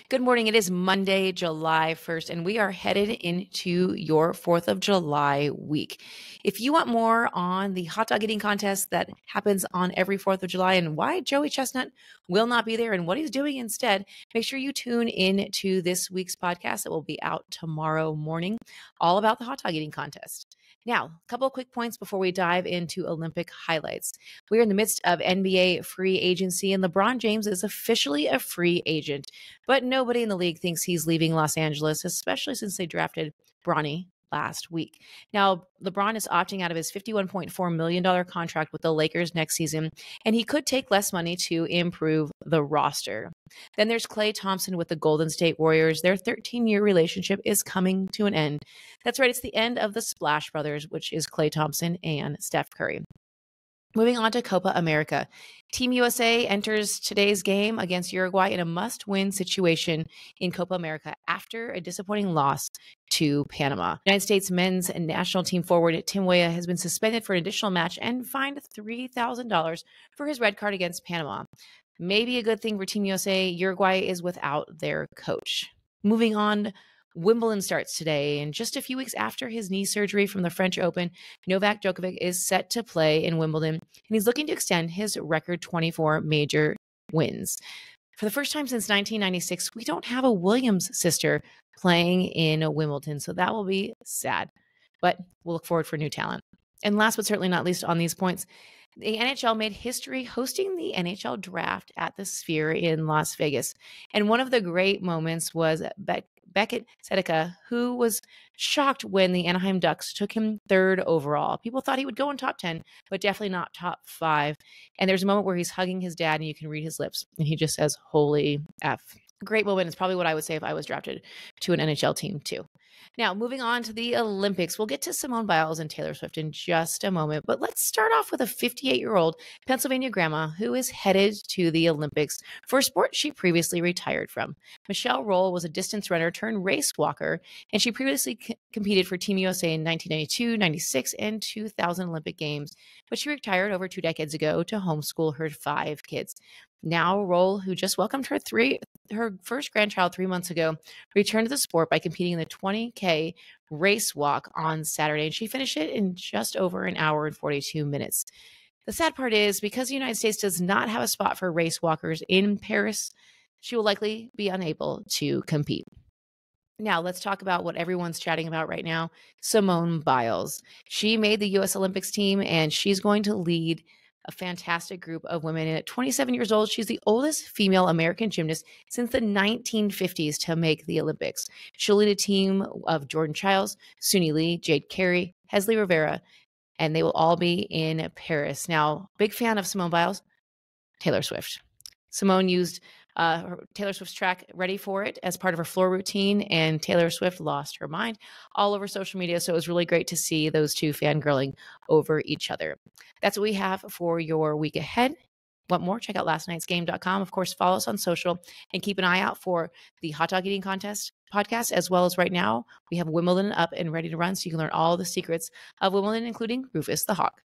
Good morning. It is Monday, July 1st, and we are headed into your 4th of July week. If you want more on the hot dog eating contest that happens on every 4th of July and why Joey Chestnut will not be there and what he's doing instead, make sure you tune in to this week's podcast that will be out tomorrow morning, all about the hot dog eating contest. Now, a couple of quick points before we dive into Olympic highlights. We are in the midst of NBA free agency, and LeBron James is officially a free agent. But nobody in the league thinks he's leaving Los Angeles, especially since they drafted Bronny last week. Now, LeBron is opting out of his $51.4 million contract with the Lakers next season, and he could take less money to improve the roster. Then there's Klay Thompson with the Golden State Warriors. Their 13-year relationship is coming to an end. That's right, it's the end of the Splash Brothers, which is Klay Thompson and Steph Curry. Moving on to Copa America. Team USA enters today's game against Uruguay in a must-win situation in Copa America after a disappointing loss to Panama. United States men's national team forward Tim Weah has been suspended for an additional match and fined $3,000 for his red card against Panama. Maybe a good thing for Team USA. Uruguay is without their coach. Moving on, Wimbledon starts today, and just a few weeks after his knee surgery from the French Open, Novak Djokovic is set to play in Wimbledon, and he's looking to extend his record 24 major wins. For the first time since 1996, we don't have a Williams sister playing in Wimbledon, so that will be sad, but we'll look forward for new talent. And last but certainly not least on these points, the NHL made history hosting the NHL Draft at the Sphere in Las Vegas. And one of the great moments was Beckett Sedeka, who was shocked when the Anaheim Ducks took him 3rd overall. People thought he would go in top 10, but definitely not top 5. And there's a moment where he's hugging his dad and you can read his lips and he just says, "Holy F." Great moment. It's probably what I would say if I was drafted to an NHL team too. Now, moving on to the Olympics, we'll get to Simone Biles and Taylor Swift in just a moment, but let's start off with a 58-year-old Pennsylvania grandma who is headed to the Olympics for a sport she previously retired from. Michelle Rohl was a distance runner turned race walker, and she previously competed for Team USA in 1992, 96, and 2000 Olympic Games, but she retired over 2 decades ago to homeschool her 5 kids. Now, Rohl, who just welcomed her first grandchild 3 months ago, returned to the sport by competing in the 20K race walk on Saturday, and she finished it in just over an hour and 42 minutes. The sad part is, because the United States does not have a spot for race walkers in Paris, she will likely be unable to compete. Now, let's talk about what everyone's chatting about right now, Simone Biles. She made the U.S. Olympics team, and she's going to lead a fantastic group of women. And at 27 years old, she's the oldest female American gymnast since the 1950s to make the Olympics. She'll lead a team of Jordan Childs, Suni Lee, Jade Carey, Hesley Rivera, and they will all be in Paris. Now, big fan of Simone Biles, Taylor Swift. Simone used Taylor Swift's track Ready for It as part of her floor routine, and Taylor Swift lost her mind all over social media. So it was really great to see those two fangirling over each other. That's what we have for your week ahead. Want more? Check out lastnightsgame.com. Of course, follow us on social and keep an eye out for the hot dog eating contest podcast, as well as right now we have Wimbledon up and ready to run, so you can learn all the secrets of Wimbledon, including Rufus the Hawk.